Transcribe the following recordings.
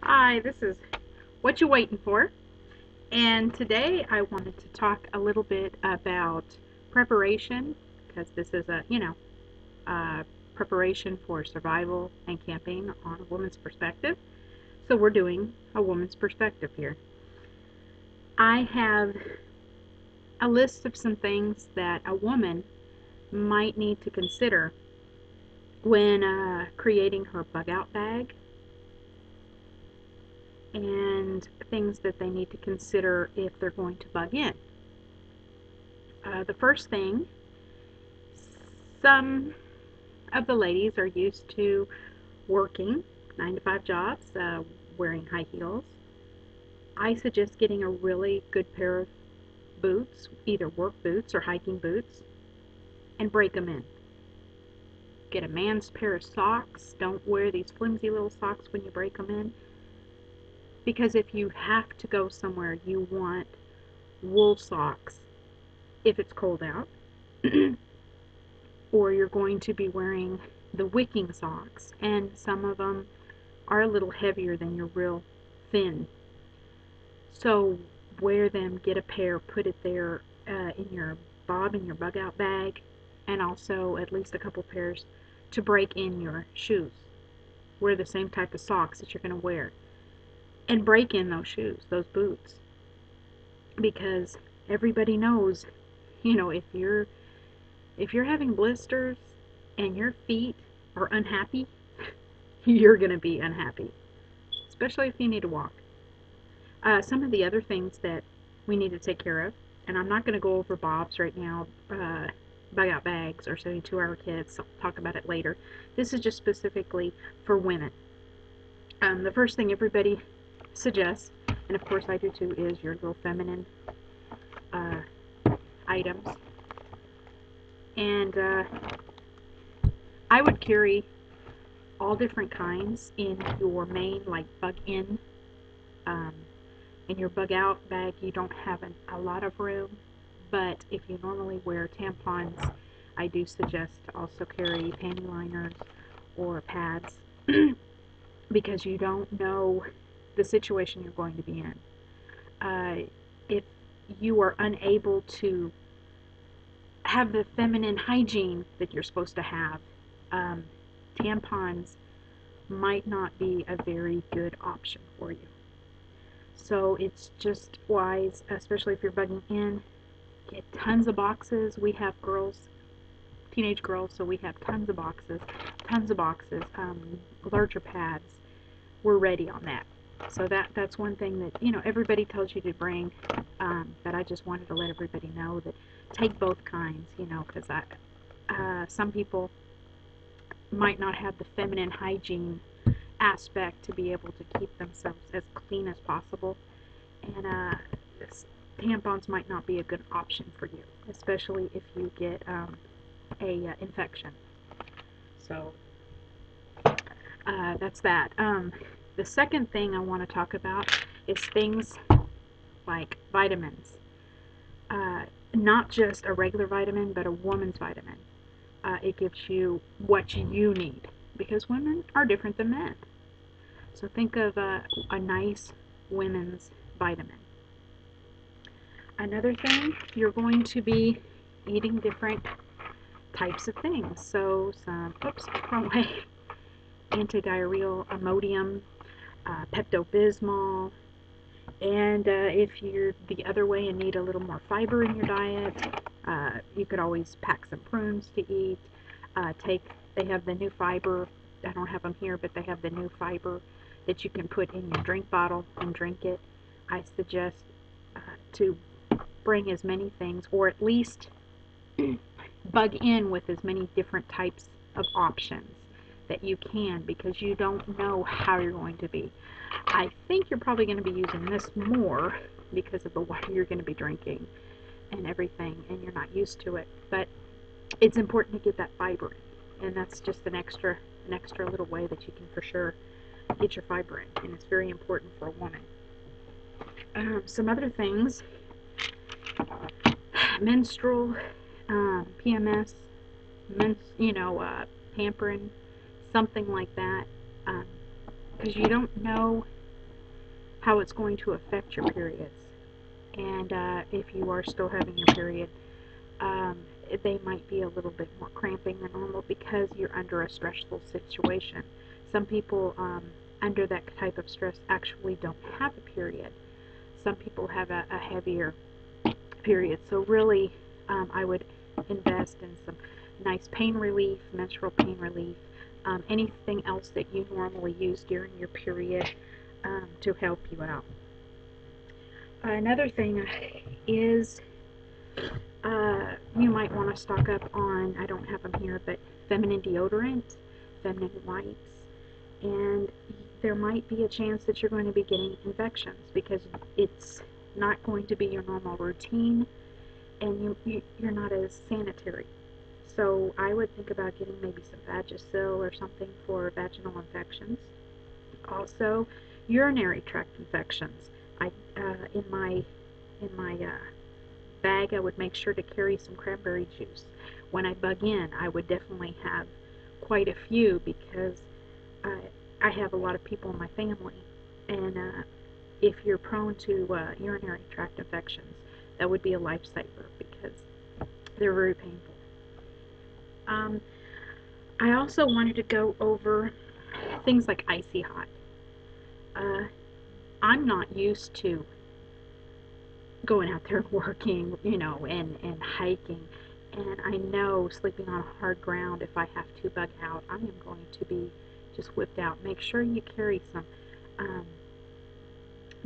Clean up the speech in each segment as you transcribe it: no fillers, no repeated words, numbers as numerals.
Hi, this is What You Waiting For? And today I wanted to talk a little bit about preparation because this is preparation for survival and camping on a woman's perspective. So we're doing a woman's perspective here. I have a list of some things that a woman might need to consider when creating her bug out bag and things that they need to consider if they're going to bug in. The first thing, some of the ladies are used to working 9 to 5 jobs, wearing high heels. I suggest getting a really good pair of boots, either work boots or hiking boots, and break them in. Get a man's pair of socks. Don't wear these flimsy little socks when you break them in, because if you have to go somewhere, you want wool socks if it's cold out, or you're going to be wearing the wicking socks, and some of them are a little heavier than your real thin. So wear them, get a pair, put it there in your in your bug out bag, and also at least a couple pairs to break in your shoes. Wear the same type of socks that you're going to wear, and break in those shoes, those boots, because everybody knows, if you're having blisters and your feet are unhappy, you're going to be unhappy, especially if you need to walk. Some of the other things that we need to take care of, and I'm not going to go over Bob's right now, bug out bags or 72-hour kits. I'll talk about it later. This is just specifically for women. The first thing everybody suggests, and of course I do too, is your little feminine uh, items. And I would carry all different kinds in your main, like, bug in. Um, in your bug out bag, you don't have a lot of room, but if you normally wear tampons, I do suggest to also carry panty liners or pads because you don't know the situation you're going to be in. If you are unable to have the feminine hygiene that you're supposed to have, um, tampons might not be a very good option for you. So it's just wise, especially if you're bugging in, get tons of boxes. We have girls, teenage girls, so we have tons of boxes, larger pads. We're ready on that. So that's one thing that everybody tells you to bring, but I just wanted to let everybody know that take both kinds, because some people might not have the feminine hygiene aspect to be able to keep themselves as clean as possible, and tampons might not be a good option for you, especially if you get a infection. So that's that. The second thing I want to talk about is things like vitamins. Not just a regular vitamin, but a woman's vitamin. It gives you what you need, because women are different than men. So think of a nice women's vitamin. Another thing, you're going to be eating different types of things. So some, wrong way, antidiarrheal, Imodium, Pepto-Bismol, and if you're the other way and need a little more fiber in your diet, you could always pack some prunes to eat. They have the new fiber. I don't have them here, but they have the new fiber that you can put in your drink bottle and drink it. I suggest to bring as many things, or at least bug in with as many different types of options that you can, because you don't know how you're going to be. I think you're probably going to be using this more because of the water you're going to be drinking and everything, and you're not used to it. But it's important to get that fiber in, and that's just an extra little way that you can for sure get your fiber in, and it's very important for a woman. Some other things: menstrual, PMS, pampering, something like that, because you don't know how it's going to affect your periods. And if you are still having your period, um, they might be a little bit more cramping than normal because you're under a stressful situation. Some people under that type of stress actually don't have a period. Some people have a heavier period. So really, I would invest in some nice pain relief, menstrual pain relief, anything else that you normally use during your period to help you out. Another thing is you might want to stock up on, I don't have them here, but feminine deodorant, feminine wipes, and there might be a chance that you're going to be getting infections because it's not going to be your normal routine and you're not as sanitary. So I would think about getting maybe some Vagisil or something for vaginal infections. Also, urinary tract infections. I in my bag, I would make sure to carry some cranberry juice. When I bug in, I would definitely have quite a few because I have a lot of people in my family, and if you're prone to urinary tract infections, that would be a lifesaver because they're very painful. Um, I also wanted to go over things like icy hot. Uh, I'm not used to going out there working, and hiking. And I know sleeping on hard ground, if I have to bug out, I am going to be just whipped out. Make sure you carry some um,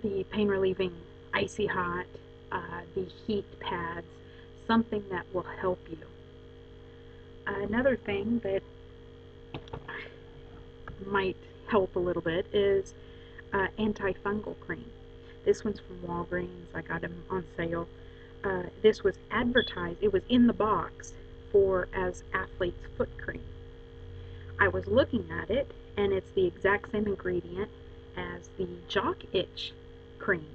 the pain relieving icy hot, the heat pads, something that will help you. Another thing that might help a little bit is antifungal cream. This one's from Walgreens. I got them on sale. This was advertised. It was in the box for as athlete's foot cream. I was looking at it, and it's the exact same ingredient as the jock itch cream.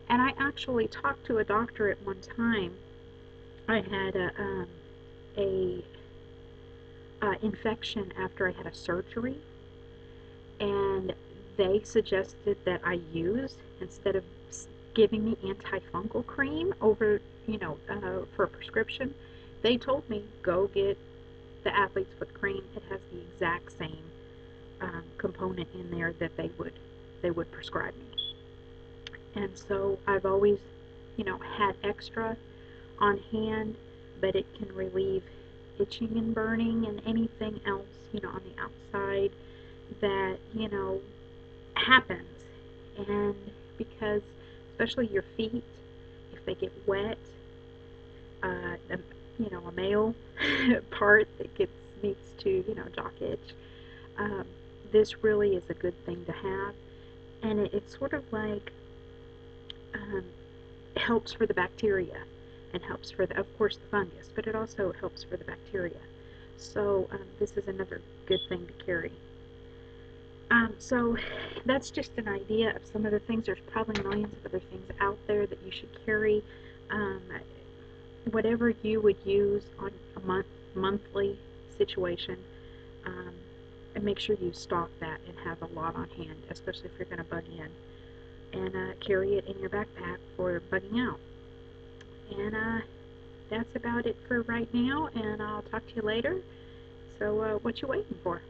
And I actually talked to a doctor at one time. I had a infection after I had a surgery, and they suggested that I use, instead of giving me antifungal cream over, for a prescription, they told me go get the athlete's foot cream. It has the exact same component in there that they would prescribe me. And so I've always, had extra on hand, but it can relieve itching and burning and anything else, on the outside that, happens. And because, especially your feet, if they get wet, uh, a male part that needs to, jock itch, um, this really is a good thing to have. And it's sort of like um, helps for the bacteria and helps for, of course, the fungus, but it also helps for the bacteria. So this is another good thing to carry. So that's just an idea of some of the things. There's probably millions of other things out there that you should carry. Um, Whatever you would use on a monthly situation, um, and make sure you stock that and have a lot on hand, especially if you're going to bug in, and carry it in your backpack for bugging out. And that's about it for right now, and I'll talk to you later. So what you waiting for?